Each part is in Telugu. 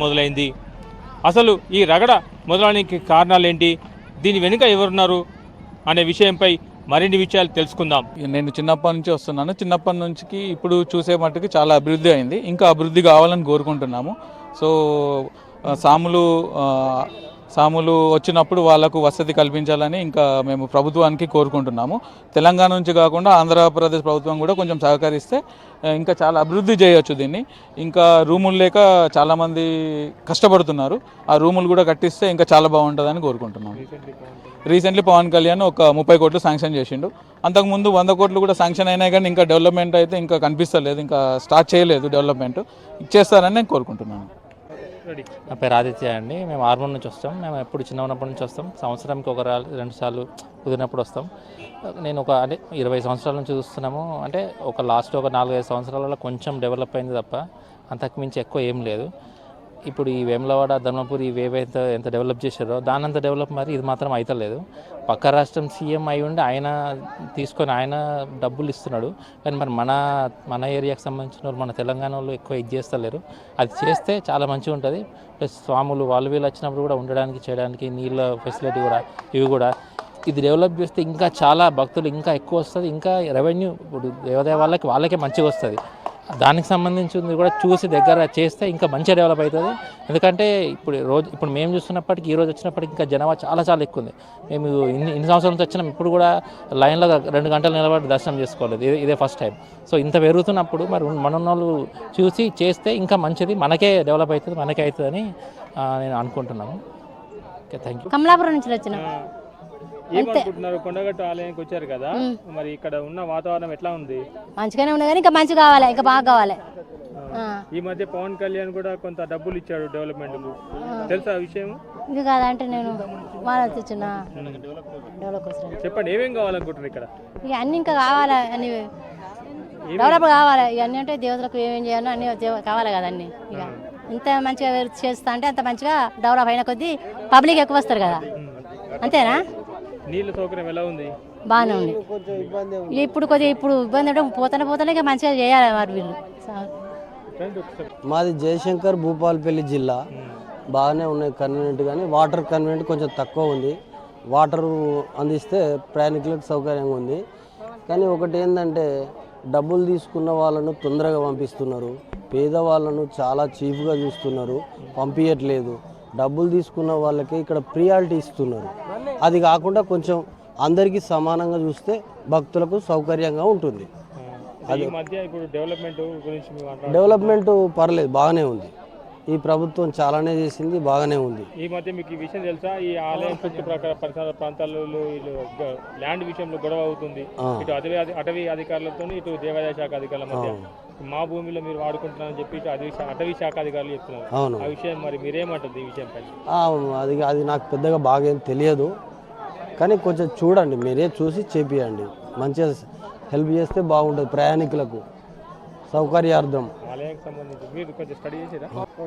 మొదలైంది. అసలు ఈ రగడ మొదలడానికి కారణాలేంటి, దీని వెనుక ఎవరున్నారు అనే విషయంపై మరిన్ని విషయాలు తెలుసుకుందాం. నేను చిన్నప్పటి నుంచి వస్తున్నాను. చిన్నప్పటి నుంచి ఇప్పుడు చూసే మట్టుకు చాలా అభివృద్ధి అయింది. ఇంకా అభివృద్ధి కావాలని కోరుకుంటున్నాము. సో సాములు వచ్చినప్పుడు వాళ్ళకు వసతి కల్పించాలని ఇంకా మేము ప్రభుత్వానికి కోరుకుంటున్నాము. తెలంగాణ నుంచి కాకుండా ఆంధ్రప్రదేశ్ ప్రభుత్వం కూడా కొంచెం సహకరిస్తే ఇంకా చాలా అభివృద్ధి చేయొచ్చు దీన్ని. ఇంకా రూములు లేక చాలామంది కష్టపడుతున్నారు. ఆ రూములు కూడా కట్టిస్తే ఇంకా చాలా బాగుంటుందని కోరుకుంటున్నాము. రీసెంట్లీ పవన్ కళ్యాణ్ ఒక 30 కోట్లు శాంక్షన్ చేసిండు. అంతకుముందు 100 కోట్లు కూడా శాంక్షన్ అయినా కానీ ఇంకా డెవలప్మెంట్ అయితే ఇంకా కనిపిస్తలేదు, ఇంకా స్టార్ట్ చేయలేదు డెవలప్మెంట్. చేస్తారని నేను కోరుకుంటున్నాను. నా పేరు ఆదిత్య అండి. మేము ఆర్మూర్ నుంచి వస్తాం. మేము ఎప్పుడు చిన్న ఉన్నప్పటి నుంచి వస్తాం. సంవత్సరానికి 1-2 సార్లు కుదిరినప్పుడు వస్తాం. నేను ఒక 20 సంవత్సరాల నుంచి చూస్తున్నాము. అంటే లాస్ట్ 4-5 సంవత్సరాలలో కొంచెం డెవలప్ అయింది తప్ప అంతకుమించి ఎక్కువ ఏం లేదు. ఇప్పుడు ఈ వేములవాడ, ధర్మపురి ఇవేవైతే ఎంత డెవలప్ చేశారో దానంత డెవలప్ మరి ఇది మాత్రం అవుతలేదు. పక్క రాష్ట్రం సీఎం అయి ఉండి ఆయన తీసుకొని ఆయన డబ్బులు ఇస్తున్నాడు. కానీ మరి మన ఏరియాకి సంబంధించిన వాళ్ళు, మన తెలంగాణ వాళ్ళు ఎక్కువ ఇది చేస్తలేరు. అది చేస్తే చాలా మంచిగా ఉంటుంది. ప్లస్ స్వాములు వాళ్ళు వీళ్ళు వచ్చినప్పుడు కూడా ఉండడానికి, చేయడానికి నీళ్ళ ఫెసిలిటీ కూడా ఇవి కూడా ఇది డెవలప్ చేస్తే ఇంకా చాలా భక్తులు ఇంకా ఎక్కువ వస్తుంది. ఇంకా రెవెన్యూ ఇప్పుడు దేవాదాయ వాళ్ళకే మంచిగా వస్తుంది. దానికి సంబంధించింది కూడా చూసి దగ్గర చేస్తే ఇంకా మంచిగా డెవలప్ అవుతుంది. ఎందుకంటే ఇప్పుడు మేము చూస్తున్నప్పటికీ ఈరోజు వచ్చినప్పటికీ ఇంకా జనాభా చాలా ఎక్కువ ఉంది. మేము ఇన్ని సంవత్సరాల నుంచి వచ్చినాం. ఇప్పుడు కూడా లైన్లో 2 గంటలు నిలబడి దర్శనం చేసుకోలేదు. ఇదే ఫస్ట్ టైం. సో ఇంత పెరుగుతున్నప్పుడు మరి మన వాళ్ళు చూసి చేస్తే ఇంకా మంచిది, మనకే డెవలప్ అవుతుంది, మనకే అవుతుందని నేను అనుకుంటున్నాను. Okay, thank you. కమలాపురం నుంచి వచ్చిన ఏమనుకుంటున్నారు? కొండగట్టు ఆలయానికి వచ్చారు కదా, మరి ఇక్కడ ఉన్న వాతావరణం ఎట్లా ఉంది? మంచిగానే ఉంది కానీ ఇంకా మంచిగా కావాలి, ఇంకా బాగా కావాలి. ఈ మధ్య పవన్ కళ్యాణ్ కూడా కొంత డబ్బులు ఇచ్చాడు డెవలప్మెంట్ కు, తెలుసా ఆ విషయం? ఇది కాదంటే నేను తెచ్చిన డెవలప్ చెప్పండి, ఏమేం కావాలనుకుంటున్నారు ఇక్కడ? ఇక అన్ని ఇంకా కావాలి, అన్ని డెవలప్ కావాలి. ఇవన్నీ అంటే దేవతలకు ఏమేం చేయాలో అన్ని కావాలి కదా. అన్ని ఇక ఇంత మంచిగా చేస్తా అంటే అంత మంచిగా డెవలప్ అయిన కొద్దీ పబ్లిక్ ఎక్కువ వస్తారు కదా, అంతేనా? నీళ్ళ సౌకర్యం ఎలా ఉంది? బాగానే ఉంది. ఇప్పుడు ఇబ్బంది అంటే పోతానే ఇక మంచిగా చేయాలి మరి వీళ్ళు. మాది జయశంకర్, భూపాలపల్లి జిల్లా. బాగానే ఉన్నాయి కన్వీనియంట్, కానీ వాటర్ కన్వీనియంట్ కొంచెం తక్కువ ఉంది. వాటరు అందిస్తే ప్రయాణికులకు సౌకర్యంగా ఉంది. కానీ ఒకటి ఏంటంటే డబ్బులు తీసుకున్న వాళ్ళను తొందరగా పంపిస్తున్నారు, పేదవాళ్ళను చాలా చీప్గా చూస్తున్నారు, పంపించట్లేదు. డబ్బులు తీసుకున్న వాళ్ళకి ఇక్కడ ప్రియారిటీ ఇస్తున్నారు. అది కాకుండా కొంచెం అందరికీ సమానంగా చూస్తే భక్తులకు సౌకర్యంగా ఉంటుంది. డెవలప్మెంట్ పర్లేదు, బాగానే ఉంది. ఈ ప్రభుత్వం చాలానే చేసింది, బాగానే ఉంది. ఈ మధ్య మీకు ఈ విషయం తెలుసా? ఈ ఆలయం చుట్టుప్రక్కల పరిసర ప్రాంతాల్లో ల్యాండ్ విషయంలో గొడవ అవుతుంది. ఇటు అటవీ అధికారులతో, ఇటు దేవాదాయ శాఖ అధికారుల మధ్య. మా భూమిలో మీరు వాడుకుంటున్నారని చెప్పి ఇటు అటవీ శాఖ అధికారులు చెప్తున్నారు. ఆ విషయం మరి మీరేమంటుంది ఈ విషయం పైన? అది నాకు పెద్దగా బాగా ఏం తెలియదు, కానీ కొంచెం చూడండి, మీరే చూసి చేపియండి. మంచిగా హెల్ప్ చేస్తే బాగుంటుంది ప్రయాణికులకు సౌకర్యార్థం.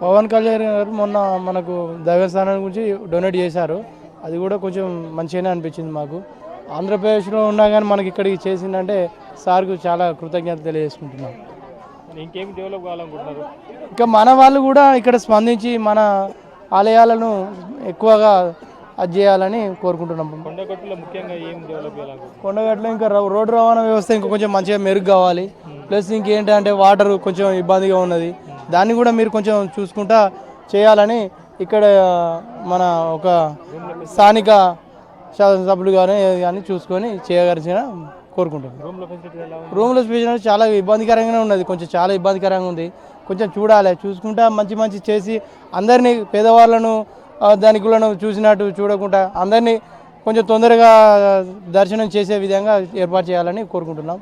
పవన్ కళ్యాణ్ గారు మొన్న మనకు దేవస్థానం గురించి డొనేట్ చేశారు. అది కూడా కొంచెం మంచిగానే అనిపించింది మాకు. ఆంధ్రప్రదేశ్లో ఉన్నా కానీ మనకి ఇక్కడికి చేసిందంటే సార్కు చాలా కృతజ్ఞత తెలియజేసుకుంటున్నాం. ఇంకేమి డెవలప్ కావాలనుకుంటున్నారు? ఇంకా మన వాళ్ళు కూడా ఇక్కడ స్పందించి మన ఆలయాలను ఎక్కువగా అది చేయాలని కోరుకుంటున్నాం. కొండగట్టులో ముఖ్యంగా ఏం డెవలప్ చేయాలనుకుంటున్నారు? కొండగట్టులో ఇంకా రోడ్డు రవాణా వ్యవస్థ ఇంకా కొంచెం మంచిగా మెరుగు కావాలి. ప్లస్ ఇంకేంటంటే వాటర్ కొంచెం ఇబ్బందిగా ఉన్నది, దాన్ని కూడా మీరు కొంచెం చూసుకుంటా చేయాలని ఇక్కడ మన ఒక స్థానిక శాసనసభ్యులు కానీ చూసుకొని చేయగలిసిన కోరుకుంటున్నాం. రూమ్లో స్పేస్ చాలా ఇబ్బందికరంగానే ఉన్నది, కొంచెం చాలా ఇబ్బందికరంగా ఉంది. కొంచెం చూడాలి, చూసుకుంటా మంచి చేసి అందరినీ పేదవాళ్ళను ధనికులను చూసినట్టు చూడకుండా అందరినీ కొంచెం తొందరగా దర్శనం చేసే విధంగా ఏర్పాటు చేయాలని కోరుకుంటున్నాం.